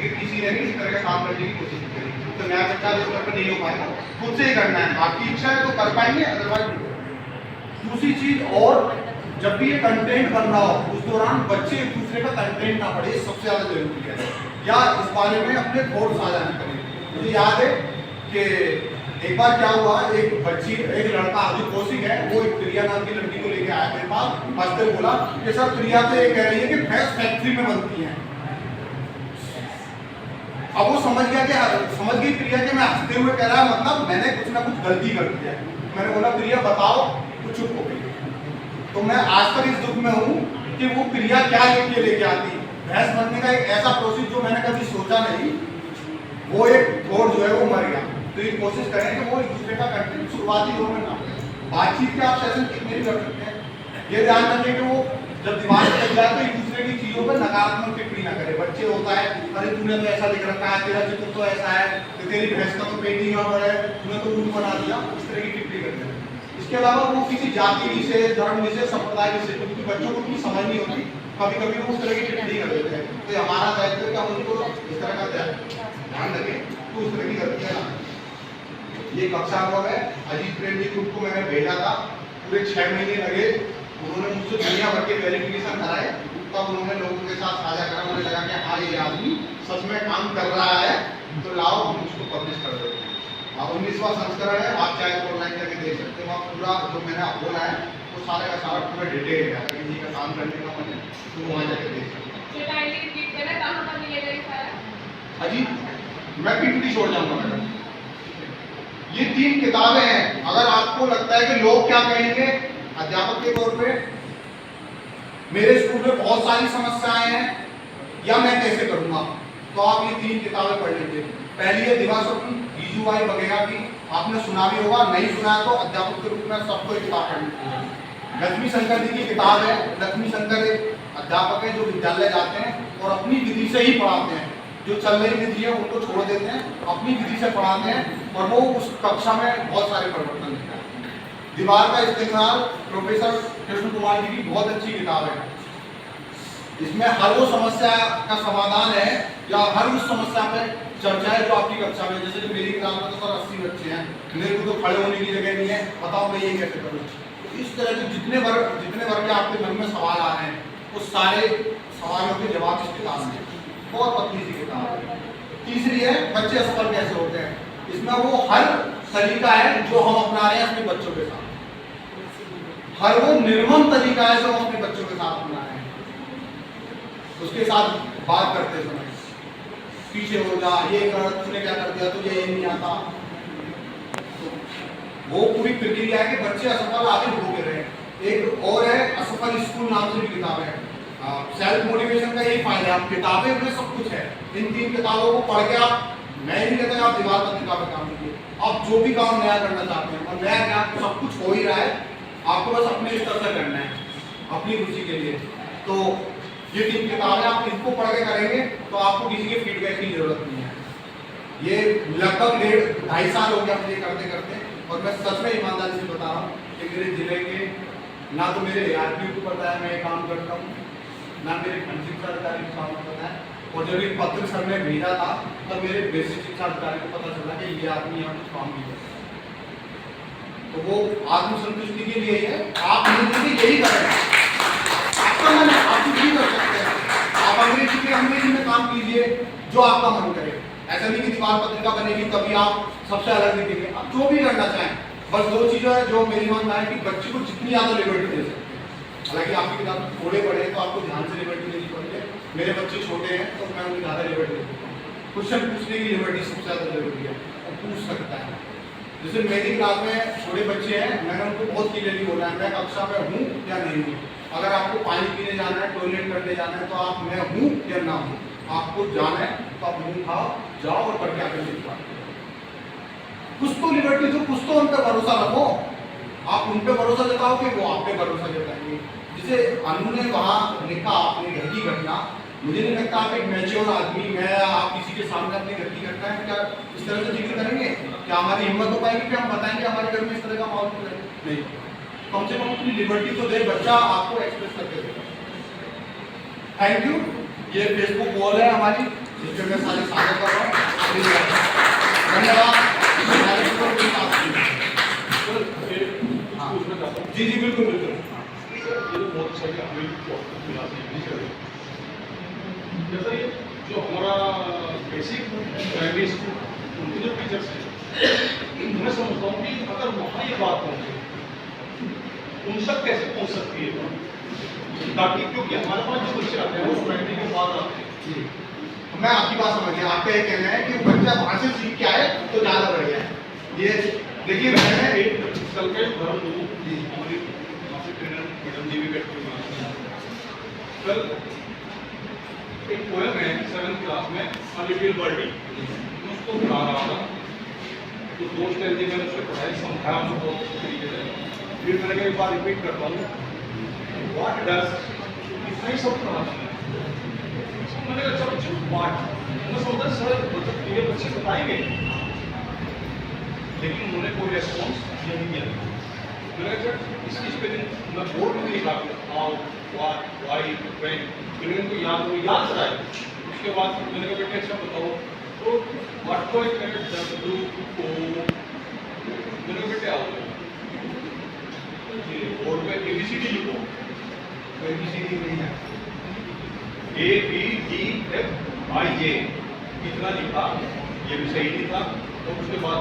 लेकिन किसी ने भी इस तरह का काम करने की कोशिश करी तो नया बच्चा इस पर नहीं हो पाएगा, खुद से ही करना है। आपकी इच्छा है तो कर पाएंगे, अदरवाइज। दूसरी चीज, और जब भी ये कंटेंट बन रहा हो उस दौरान बच्चे एक दूसरे का कंटेंट ना पढ़े, सबसे ज्यादा जरूरी है। या इस बारे में अपने थॉट साझा न करें। मुझे याद है कि एक बार क्या हुआ, एक लड़का जो कौशिक है वो एक प्रिया नाम की लड़की को लेके आया मेरे पास, हंसते बोला कि सर प्रिया तो ये कह रही है कि भैंस फैक्ट्री में बनती है। अब वो समझ गई प्रिया कि मैं हंसते हुए कह रहा है, मतलब मैंने कुछ ना कुछ गलती कर दिया है। मैंने बोला प्रिया बताओ, तो चुप हो गई। तो मैं आज तक इस दुख में हूँ कि वो प्रिया क्या लेके आती। भैंस बनने का एक ऐसा प्रोसेस जो मैंने कभी सोचा नहीं, वो एक दौर जो है वो मर गया। तो ये कोशिश करें कि वो एक दूसरे का कंटेंट शुरुआती दौर में ना बातचीत के आप सेशन कितने भी कर सकते हैं। ये ध्यान रखें कि वो जब दिमाग में लग जाए तो एक दूसरे की चीजों पर नकारात्मक टिप्पणी ना करे। बच्चे होता है, अरे तूने तो ऐसा लिख रखा है, तेरा चित्र तो ऐसा है, तो तेरी भैंस का तो पेट ही यहाँ पर है, तूने तो ऊँट बना दिया, इस तरह की टिप्पणी करते हैं। इसके अलावा वो किसी जाति विशेष, धर्म विशेष, संप्रदाय विशेष, क्योंकि बच्चों को उनकी समझ नहीं होती, कभी कभी वो उस तरह की टिप्पणी कर देते हैं। तो हमारा दायित्व है कि हम उनको इस तरह का ध्यान रखें तो उस तरह की गलतियां ना। ये कक्षा अनुभव है, अजीत प्रेम जी ग्रुप को मैंने भेजा था, पूरे 6 महीने लगे, उन्होंने मुझसे दुनिया भर के वेरिफिकेशन कराए, तब उन्होंने लोगों के साथ साझा करा। मुझे लगा कि हाँ ये आदमी सच में काम कर रहा है, तो लाओ हम उसको पब्लिश कर देते हैं। अब 19वां संस्करण है, आप चाहे तो ऑनलाइन करके देख सकते हो। आप पूरा जो मैंने बोला है वो सारे का सारा पूरा डिटेल है, अगर किसी का काम करने का मन है तो वहाँ जाके देख सकते हैं। अजीत मैं पीपीटी छोड़ जाऊंगा मैडम। ये 3 किताबें हैं। अगर आपको लगता है कि लोग क्या कहेंगे, अध्यापक के तौर पे मेरे स्कूल में बहुत सारी समस्याएं हैं या मैं कैसे करूंगा, तो आप ये 3 किताबें पढ़ लीजिए। पहली है दिवास्वप्न जीजूभाई बघेला की, आपने सुना भी होगा, नहीं सुना तो अध्यापक के रूप में सबको एक किताब पढ़नी चाहिए। लक्ष्मी शंकर जी की किताब है। लक्ष्मी शंकर एक अध्यापक है जो विद्यालय जाते हैं और अपनी विधि से ही पढ़ाते हैं। जो चल रही विधि है उनको छोड़ देते हैं, अपनी विधि से पढ़ाते हैं और वो उस कक्षा में बहुत सारे परिवर्तन लेते हैं। दीवार का इस्तेमाल प्रोफेसर कृष्ण कुमार जी की बहुत अच्छी किताब है। इसमें हर वो समस्या का समाधान है या हर उस समस्या पे चर्चा है जो आपकी कक्षा में। जैसे कि मेरी क्लास में तो सर 80 बच्चे हैं, मेरे को तो खड़े होने की जगह नहीं है, बताओ मैं ये कैसे करूँ। तो इस तरह के जितने वर्ग के आपके मन में सवाल आ रहे हैं उस सारे सवालों के जवाब इस किताब में, बहुत पतली सी किताब है। तीसरी है बच्चे असफल कैसे होते हैं। इसमें वो हर तरीका है जो हम अपना रहे हैं अपने बच्चों के साथ, हर वो निर्मम तरीका है जो हम अपने बच्चों के साथ अपना रहे हैं। उसके साथ बात करते समय पीछे हो जा, ये कर, तूने क्या कर दिया, तुझे ये नहीं आता। तो वो पूरी प्रक्रिया है कि बच्चे असफल आगे हो गए रहे। एक और है असफल स्कूल नाम से भी किताब है। सेल्फ मोटिवेशन का यही फायदा है, किताबें में सब कुछ है। इन 3 किताबों को पढ़ के आप, मैं नहीं कहता आप दीवार पत्रिका पर काम कीजिए, आप जो भी काम नया करना चाहते हैं, और नया क्या सब कुछ हो ही रहा है, आपको बस अपने स्तर से करना है अपनी रुचि के लिए। तो ये 3 किताबें आप इनको पढ़ के करेंगे तो आपको किसी के फीडबैक की जरूरत नहीं है। ये लगभग 1.5 साल हो गया मुझे करते करते, और मैं सच में ईमानदारी से बता रहा हूँ कि मेरे जिले के ना तो मेरे ARPU को पता है मैं काम करता हूँ, ना मेरे खंड शिक्षा अधिकारी को काम पता है। और जब ये पत्र सर ने भेजा था तब मेरे बेसिक शिक्षा अधिकारी को पता चला कि ये आदमी यहाँ कुछ काम नहीं करता। तो वो आत्मसंतुष्टि के लिए है, आप यही करें, आपका मन है आप कुछ भी कर सकते हैं। आप अंग्रेजी में काम कीजिए जो आपका मन करे। ऐसा नहीं कि दीवार पत्रिका बनेगी तभी आप सबसे अलग दिखेंगे, आप जो भी करना चाहें। बस 2 चीजें हैं जो मेरी मानना है कि बच्चे को जितनी ज्यादा लिबर्टी दे सकते हैं। हालांकि आपकी किताब थोड़े बड़े हैं तो आपको ध्यान से लिबर्टी देनी पड़ती है। मेरे बच्चे छोटे हैं तो मैं उन्हें ज़्यादा लिबर्टी देता हूँ। क्वेश्चन पूछने की लिबर्टी सबसे ज़्यादा जरूरी है, और पूछ सकता है। जैसे मेरी क्लास में छोटे बच्चे हैं, मैंने उनको बहुत क्लियरली बोला है मैं कक्षा में हूँ या नहीं हूँ। अगर आपको पानी पीने जाना है, टॉयलेट करने जाना है, तो आप मैं हूँ या ना हूँ। आपको जाना है तो आप मुँह खाओ, जाओ और करके आकर लिखवा। कुछ तो लिबर्टी दो, कुछ तो उन पर भरोसा रखो। आप उन पर भरोसा जताओ कि वो आप पे भरोसा जताएंगे। जिसे अनु ने वहाँ लिखा अपने घर की घटना, मुझे नहीं लगता आप एक मैच्योर आदमी, मैं आप किसी के सामने अपनी घर की घटना है क्या इस तरह से जिक्र करेंगे? क्या हमारी हिम्मत हो पाएगी कि हम बताएंगे हमारे घर में इस तरह का माहौल नहीं? कम से कम अपनी लिबर्टी तो दे, बच्चा आपको एक्सप्रेस करके देगा। Thank you. ये फेसबुक वॉल है हमारी, जिससे मैं सारे साझा कर रहा हूँ। धन्यवाद। हमारे ऊपर कोई बात नहीं। हाँ जी जी बिल्कुल बिल्कुल। बहुत अच्छा जैसा ये जो हमारा बेसिक प्राइमरी स्कूल उनके जो टीचर्स हैं मैं समझता हूँ कि अगर वहाँ ये बात पहुँचे उन तक कैसे पहुँच सकती है ताकि क्योंकि हमारे पास जो बच्चे आते हैं वो प्राइमरी के बाद आते हैं जी मैं आपकी बात समझ गया। आपका ये कहना है कि बच्चा वहाँ से सीख के आए तो ज़्यादा बढ़िया है। ये देखिए मैंने एक कल के धर्म गुरु जी हमारी मासिक ट्रेनर मैडम जी भी बैठे हुए हैं कल एक पोएम है 7th क्लास में अ लिटिल बर्डी मैं उसको पढ़ा रहा था तो दोस्त है जी मैंने उससे पढ़ाई समझाया उनको बहुत तरीके से फिर मैंने कई बार रिपीट करता हूँ व्हाट डज इतना ही सब पढ़ा था मैंने कहा अच्छा बच्चों व्हाट मैं सोचा सर ये बच्चे बताएंगे लेकिन उन्होंने कोई रेस्पॉन्स नहीं दिया मैंने कहा इसकी स्पेलिंग मैं बोर्ड में लिखा हाउ व्हाट व्हाई व्हेन मैंने उनको याद कराया उसके बाद मैंने कहा बेटे अच्छा बताओ तो व्हाट को एक डब्ल्यू ओ मैंने कहा बेटे आओ बोर्ड पे ABCD लिखो कोई ABCD नहीं है ABDFIJ इतना लिखा ये भी सही नहीं था और उसके बाद